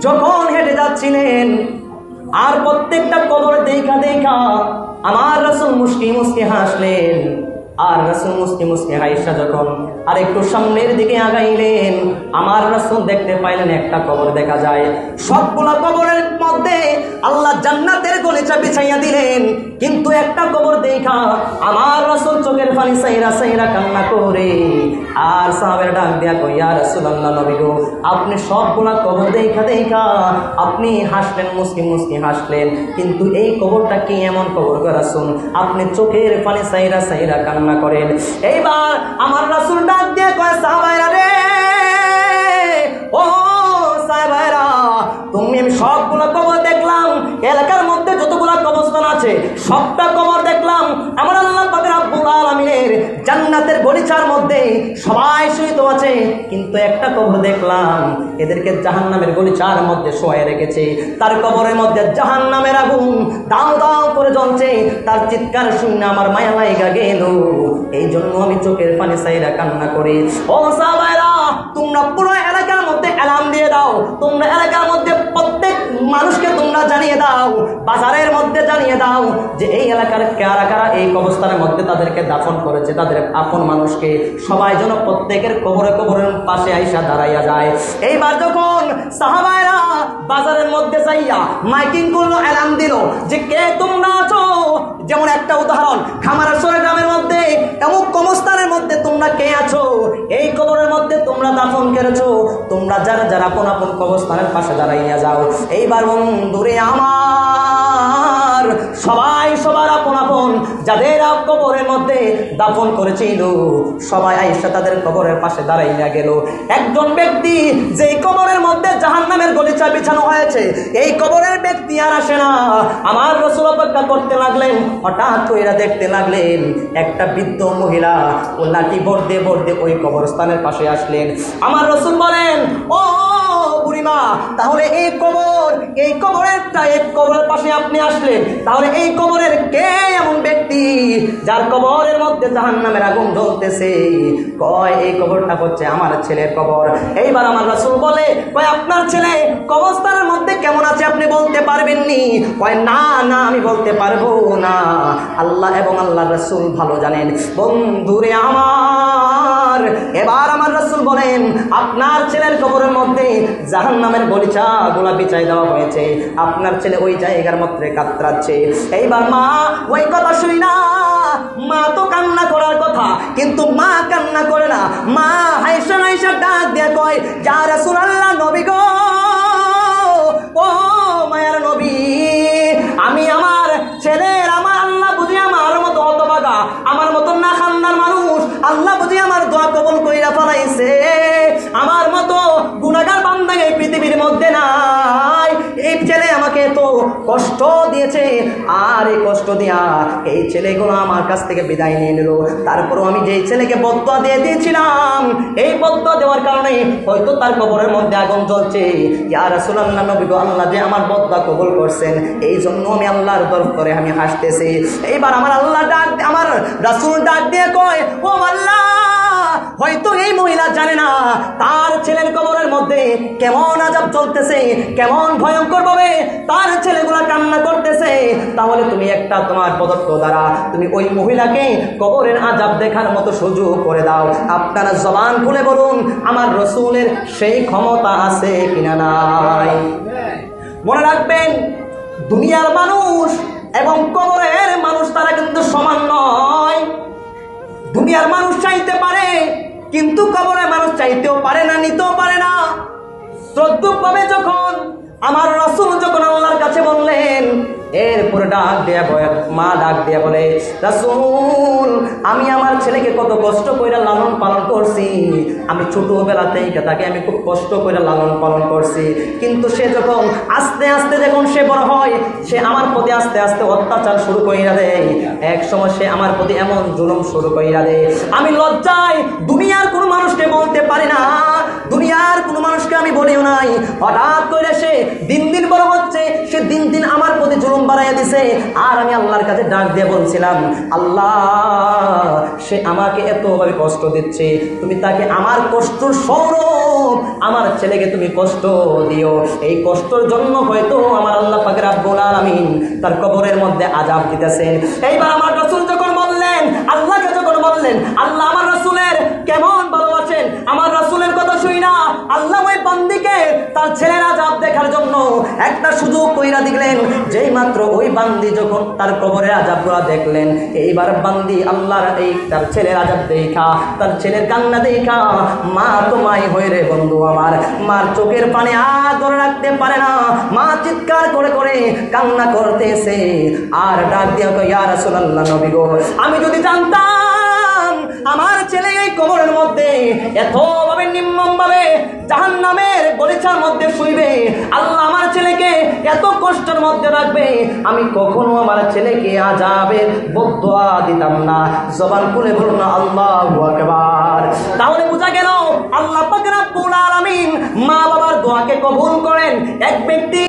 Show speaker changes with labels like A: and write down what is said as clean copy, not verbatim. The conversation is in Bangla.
A: যখন হেঁটে যাচ্ছিলেন আর প্রত্যেকটা কবর দেখা দেখা আমার রাসূল মুস্কি মুস্কি হাসলেন। আর রাসূল মুস্কি মুস্কি হাসা যখন আর একটু সামনের দিকে আগাইলেন, আমার রাসূল দেখতে পাইলেন একটা কবর দেখা যায়। সবগুলা কবরের মধ্যে আল্লাহ জান্নাতের গলিচা বিছাইয়া দিলেন, কিন্তু একটা কবর দেখা আমার রাসূল চোখের পানি সাইরা সাইরা কান্না করে আর সাহাবের ডাক দিয়া কই, ইয়া রাসূলুল্লাহ, নবী গো, আপনি সবগুলা কবর দেখা দেখা আপনি হাসলেন, মুস্কি মুস্কি হাসলেন, কিন্তু এই কবরটা কি এমন কবর গো রাসূল, আপনি চোখের পানি সাইরা সাইরা কান্না করেন? এইবার আমার রাসূল ডাক দিয়ে কয়, সাহাবারা রে, ও সাহাবারা, তুমি আমি সবগুলো কবর দেখলাম, এলাকার মধ্যে যতগুলো কবরস্থান আছে সবটা কবর দেখলাম। আমার আল্লাহ পাক রব্বুল আলামিনের জান্নাতের গলিচার মধ্যে সবাই শহীদ আছে, কিন্তু একটা কবর দেখলাম এদেরকে জাহান্নামের গলিচার মধ্যে শোয়ায় রেখেছে। তার কবরের মধ্যে জাহান্নামের আগুন দাও দাও করে জ্বলছে। তার চিৎকার শুনে আমার মায়া লাগা গেল, এই জন্য আমি চোখের পানি সাইরা কান্না করি। ও সাহাবারা, তোমরা পুরো এলাকার মধ্যে এলান দিয়ে দাও, তোমরা এলাকার মধ্যে প্রত্যেক মানুষকে তোমরা জানিয়ে দাও, বাজারের মধ্যে জানিয়ে দাও যে এই এলাকার কারা কারা এই কবরস্থানের মধ্যে তাদেরকে দাফন করেছে, তাদের আপন মানুষকে। সবাই যেন প্রত্যেকের কবরে কবরের পাশে আইসা দাঁড়াইয়া যায়। এইবার যখন সাহাবায়রা বাজারের মধ্যে যাইয়া মাইকিং করলো, এলান দিল যে কে তোমরা আছো। যেমন একটা উদাহরণ, খামারসরা গ্রামের মধ্যে এমন কবরস্থানের মধ্যে তোমরা কে আছো, এই কবরের মধ্যে তোমরা দাফন করেছো, তোমরা যারা যারা আপন আপন কবরস্থানের পাশে দাঁড়াইয়া যাও। এইবার বন্ধুরে আমার, সবাই সবার আপন আপন যাদের কবরের মধ্যে দাফন করেছিল সবাই আইসা তাদের কবরের পাশে দাঁড়াইয়া গেল। একজন ব্যক্তি যেই কবরের মধ্যে জাহান্নামের গলিচা বিছানো হয়েছে, এই কবরের ব্যক্তি আর আসে না। আমার রাসূল অপেক্ষা করতে লাগলেন, হঠাৎ কইরা দেখতে লাগলেন একটা বৃদ্ধ মহিলা ও লাঠি বর্দে বর্দে ওই কবরস্থানের পাশে আসলেন। আমার রাসূল বলেন, ও বুড়িমা, তাহলে এই কবরের পাশে আপনি আসলেন, তাহলে এই কবরের কে এমন ব্যক্তি যার কবরের মধ্যে জাহান্নামের আগুন জ্বলতেছে? কয় এই কবরটা হচ্ছে আমার ছেলের কবর। এইবার আমার রাসূল বলে, কয় আপনার ছেলে কবরস্থানের মধ্যে কেমন আছে আপনি বলতে পারবেননি? কয় না না, আমি বলতে পারবো না, আল্লাহ এবং আল্লাহর রাসূল ভালো জানেন। বন্ধুরে আমার, এবার আমার রাসূল বলেন, আপনার ছেলের কবরের মধ্যে জাহান্নামের গলিচা গুলা বিছাই দেওয়া হয়েছে, আপনার ছেলে ওই জায়গার মধ্যে কাতরাচ্ছে। এইবার মা ওই কথা শুনি না, মা তো কান্না করার কথা, কিন্তু মা কান্না করে না। মা হাইসা হাইসা ডাক দিয়ে কয়, ইয়া রাসূলুল্লাহ, নবী গো, ও মায়ার নবী, আমি আমার ছেলের, আমার আল্লাহ বুঝি আমার মতো হতভাগা, আমার মতো না খান্দার মানুষ আল্লাহ বুঝি আমার দোয়া কবুল কইরা ফেলাইছে। আমার মতো গুনাহগার বান্দা এই পৃথিবীর মধ্যে নাই। এই ছেলে আমাকে তো কষ্ট দিয়েছে, আর এই কষ্ট দিয়া এই ছেলেগুলো আমার কাছ থেকে বিদায় নিয়ে নিল। তারপরও আমি যেই ছেলেকে বদদুয়া দিয়ে দিয়েছিলাম, এই বদদুয়া দেওয়ার কারণে হয়তো তার কবরের মধ্যে আগুন জ্বলছে। ইয়া রাসূলুল্লাহ, নবী গো, আল্লাহ যে আমার বদদুয়া কবুল করছেন, এই জন্য আমি আল্লাহর দরবারে আমি হাসতেছি। এইবার আমার আল্লাহ ডাক, আমার রাসূল ডাক দিয়ে কয়, ও আল্লাহ, হয়তো এই মহিলা জানে না তার ছেলের কবরের মধ্যে কেমন আযাব চলতেছে, কেমন ভয়ঙ্কর ভাবে তার ছেলেগুলা কান্না করতেছে। তাহলে তুমি একটা তোমার পদত্ব দ্বারা তুমি ওই মহিলাকে কবরের আযাব দেখার মতো সুযোগ করে দাও। আপনারা জবান খুলে বলুন, আমার রাসূলের সেই ক্ষমতা আছে কিনা নাই? মনে রাখবেন, দুনিয়ার মানুষ এবং কবরের মানুষ তারা কিন্তু সমান নয়। দুনিয়ার মানুষ চাইতে পারে, কিন্তু কবরের মানুষ চাইতেও পারে না, নিতেও পারে না। তদ্রূপভাবে যখন আমার রাসূল যখন আল্লাহর কাছে বললেন, এরপরে ডাক দেয়া মা ডাক দেয়া বলে, রাসূল, আমি আমার ছেলেকে কত কষ্ট করে লালন পালন করছি, আমি ছোটবেলাতেই তাকে আমি খুব কষ্ট করে লালন পালন করছি, কিন্তু সে যখন আস্তে আস্তে যখন সে বড় হয়, সে আমার প্রতি আস্তে আস্তে অত্যাচার শুরু কইরা দেয়। এক সময় সে আমার প্রতি এমন জুলুম শুরু কইরা দেয়, আমি লজ্জায় দুনিয়ার কোনো মানুষকে বলতে পারি না দুনিয়ার কোনো মানুষকে আমি বলিও নাই। হঠাৎ করে সে দিন দিন বড় হচ্ছে, সে দিন দিন আমার প্রতি জুলুম বাড়াইয়া দিছে। আর আমি আল্লাহর কাছে ডাক দিয়ে বলছিলাম, আল্লাহ সে আমাকে এতভাবে কষ্ট দিচ্ছে, তুমি তাকে আমার কষ্টর স্বরূপ আমার ছেলেকে তুমি কষ্ট দিও। এই কষ্টর জন্য হয়তো আমার আল্লাহ পাক রব্বুল আলামিন তার কবরের মধ্যে আযাব দিতেছেন। এইবার আমার রাসূল যখন বললেন, আল্লাহকে যখন বললেন, আল্লাহ আমার রাসূলের কেমন ভালোবাসেন, আমার রাসূলের কথা শুই না আল্লাহ ওই বান্দিকে তার ছেলের আযাব দেখার জন্য একটা সুযোগ কইরা দিলেন। যেই মাত্র ওই বান্দি যখন তার কবরের আযাবগুলো দেখলেন, এইবার বান্দি আল্লাহর এই তার ছেলের আযাব দেখা, তার ছেলের কান্না দেখা মা তো মাই হয়ে রে বন্ধু আমার, মার চোখের পানি আর ধরে রাখতে পারে না, মা চিৎকার করে করে কান্না করতেছে আর ডাক দিয়া কয়, ইয়া রাসূলুল্লাহ, নবী গো, আমি যদি জানতাম আমার ছেলে এই কবরের মধ্যে এতভাবে নির্মমভাবে জাহান্নামের গলিচার মধ্যে শুইবে, আল্লাহ আমার ছেলেকে এত কষ্টের মধ্যে রাখবে, আমি কখনো আমার ছেলেকে আযাবের বদদুয়া দিতাম না। জবান খুলে বলুন আল্লাহু আকবার। তাহলে বোঝা গেল আল্লাহ পাক রব্বুল আলামিন মা বাবার দোয়াকে কবুল করেন। এক ব্যক্তি